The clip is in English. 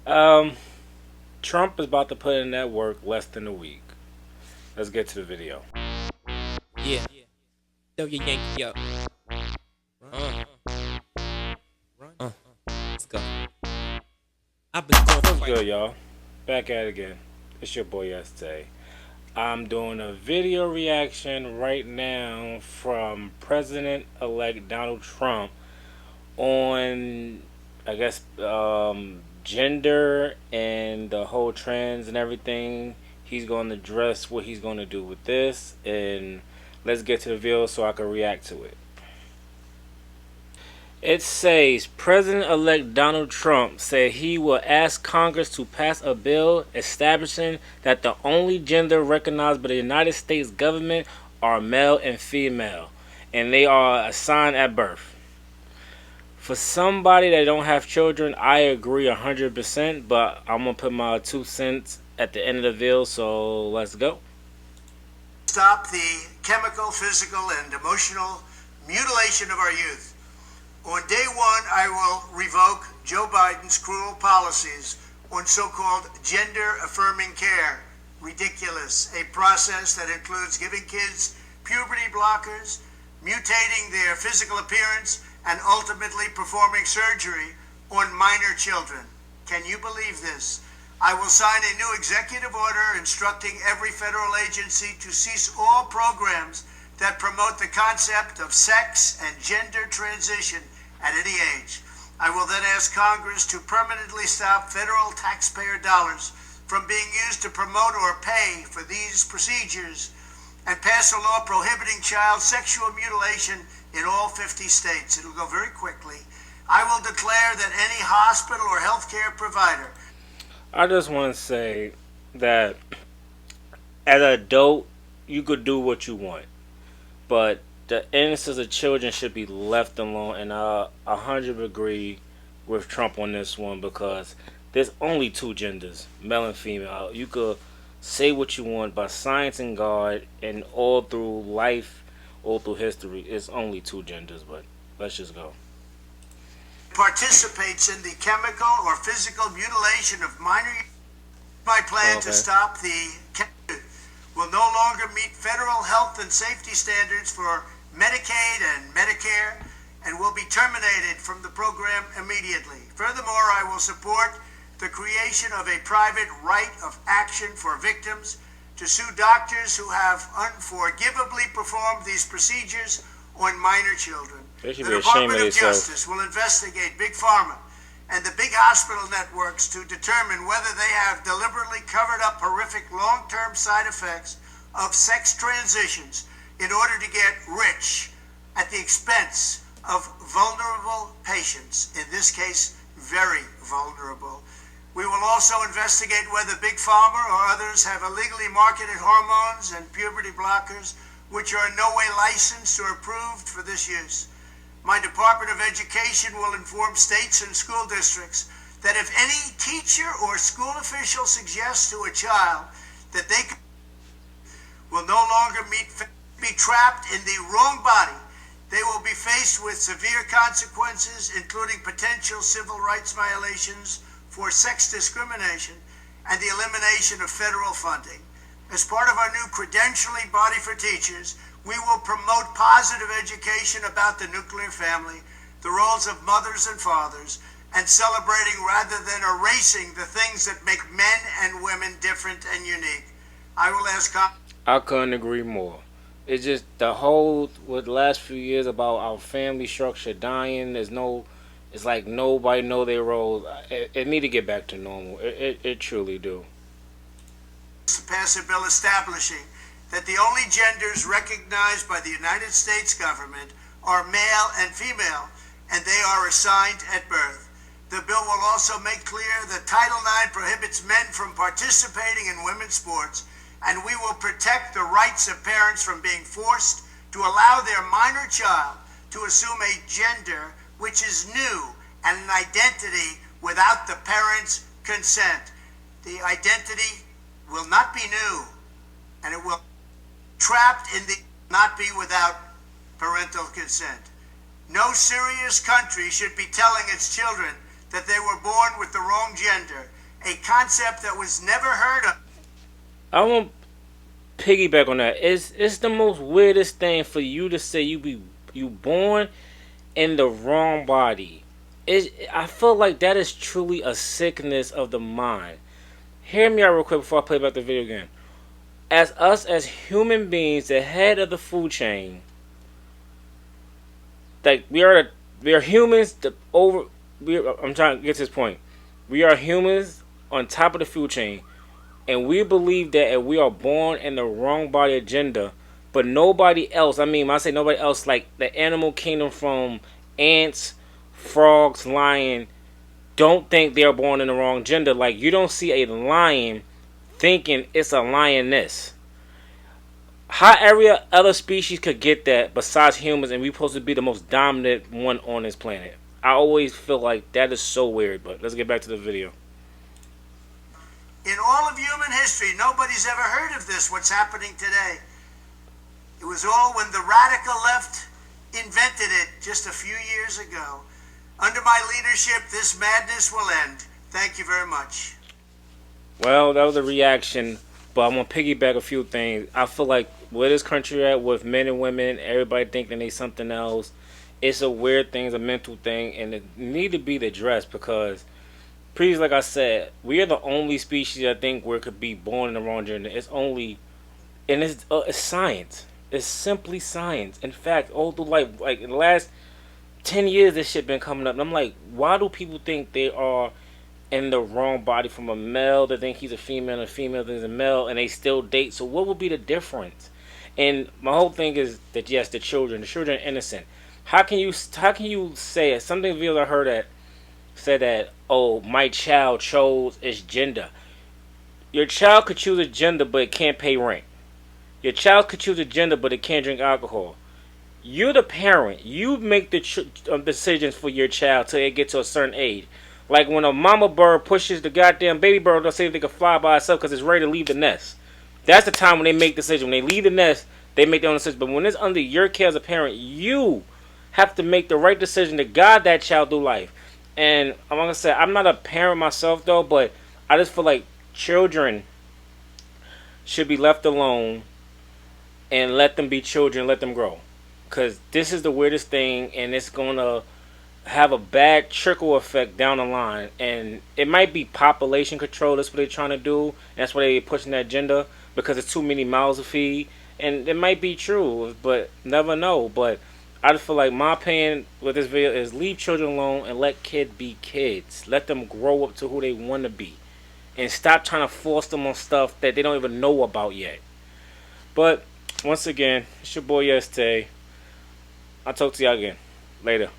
Um, Trump is about to put in that work less than a week. Let's get to the video. Yeah, throw your Yankee up. Uh, let's go. I've been going for What's quite. good, y'all? Back at it again. It's your boy SJ. I'm doing a video reaction right now from President-elect Donald Trump on, I guess, gender and the whole trans and everything. He's going to address what he's going to do with this, and let's get to the video so I can react to it. It says President-elect Donald Trump said he will ask Congress to pass a bill establishing that the only gender recognized by the United States government are male and female, and they are assigned at birth. For somebody that don't have children, I agree 100%, but I'm gonna put my 2 cents at the end of the video, so let's go. Stop the chemical, physical, and emotional mutilation of our youth. On day one, I will revoke Joe Biden's cruel policies on so-called gender-affirming care. Ridiculous. A process that includes giving kids puberty blockers, mutating their physical appearance, and ultimately performing surgery on minor children. Can you believe this? I will sign a new executive order instructing every federal agency to cease all programs that promote the concept of sex and gender transition at any age. I will then ask Congress to permanently stop federal taxpayer dollars from being used to promote or pay for these procedures and pass a law prohibiting child sexual mutilation in all 50 states. It'll go very quickly. I will declare that any hospital or healthcare provider. I just want to say that as an adult, you could do what you want, but the innocence of children should be left alone. And I 100 agree with Trump on this one because there's only two genders, male and female. You could say what you want, but science and God and all through life, all through history, it's only two genders. But let's just go. Participates in the chemical or physical mutilation of minor. My plan to Okay. stop the will no longer meet federal health and safety standards for Medicaid and Medicare and will be terminated from the program immediately. Furthermore, I will support the creation of a private right of action for victims to sue doctors who have unforgivably performed these procedures on minor children. They should The be ashamed Department of of themselves. Justice will investigate Big Pharma and the big hospital networks to determine whether they have deliberately covered up horrific long-term side effects of sex transitions in order to get rich at the expense of vulnerable patients, in this case, very vulnerable. We will also investigate whether Big Pharma or others have illegally marketed hormones and puberty blockers which are in no way licensed or approved for this use. My Department of Education will inform states and school districts that if any teacher or school official suggests to a child that they will no longer be trapped in the wrong body, they will be faced with severe consequences, including potential civil rights violations for sex discrimination and the elimination of federal funding. As part of our new credentialing body for teachers, we will promote positive education about the nuclear family, the roles of mothers and fathers, and celebrating rather than erasing the things that make men and women different and unique. I will ask. I couldn't agree more. It's just the whole with the last few years about our family structure dying. There's no, it's like nobody know their role. It need to get back to normal. It truly do. To pass a bill establishing that the only genders recognized by the United States government are male and female, and they are assigned at birth. The bill will also make clear that Title IX prohibits men from participating in women's sports, and we will protect the rights of parents from being forced to allow their minor child to assume a gender which is new and an identity without the parents' consent. The identity will not be new, and it will be trapped in the not be without parental consent. No serious country should be telling its children that they were born with the wrong gender a concept that was never heard of. I won't piggyback on that. It's the most weirdest thing for you to say you born in the wrong body. I feel like that is truly a sickness of the mind. Hear me out real quick before I play back the video again. As us as human beings, the head of the food chain, like we are humans. I'm trying to get to this point. We are humans on top of the food chain, and we believe that if we are born in the wrong body agenda, but nobody else. I mean, when I say nobody else, like the animal kingdom from ants, frogs, lion, don't think they're born in the wrong gender. Like you don't see a lion thinking it's a lioness. How every other species could get that besides humans, and we supposed to be the most dominant one on this planet? I always feel like that is so weird. But let's get back to the video. In all of human history, nobody's ever heard of this, what's happening today. It was all when the radical left invented it just a few years ago. Under my leadership, this madness will end. Thank you very much. Well, that was a reaction, but I'm going to piggyback a few things. I feel like where this country at with men and women, everybody thinking they something else, it's a weird thing, it's a mental thing, and it need to be addressed because, previously, like I said, we are the only species I think where it could be born in the wrong gender. It's only, and it's science. It's simply science. In fact, all through life, like in the last 10 years, this shit been coming up. And I'm like, why do people think they are in the wrong body from a male to think he's a female and a female thinks a male and they still date? So what would be the difference? And my whole thing is that yes, the children are innocent. How can you say it? Something videos I heard that said that, oh, my child chose its gender. Your child could choose a gender but it can't pay rent. Your child could choose a gender but it can't drink alcohol. You're the parent. You make the decisions for your child till it gets to a certain age. Like when a mama bird pushes the goddamn baby bird to see if they can fly by itself because it's ready to leave the nest. That's the time when they make decisions. When they leave the nest, they make their own decisions. But when it's under your care as a parent, you have to make the right decision to guide that child through life. And I'm gonna say I'm not a parent myself though, but I just feel like children should be left alone and let them be children, let them grow. Because this is the weirdest thing, and it's gonna have a bad trickle effect down the line. And it might be population control. That's what they're trying to do. And that's why they're pushing that agenda, because it's too many mouths to feed. And it might be true, but never know. But I just feel like my opinion with this video is leave children alone and let kids be kids. Let them grow up to who they want to be. And stop trying to force them on stuff that they don't even know about yet. But once again, it's your boy Yestay. I'll talk to y'all again. Later.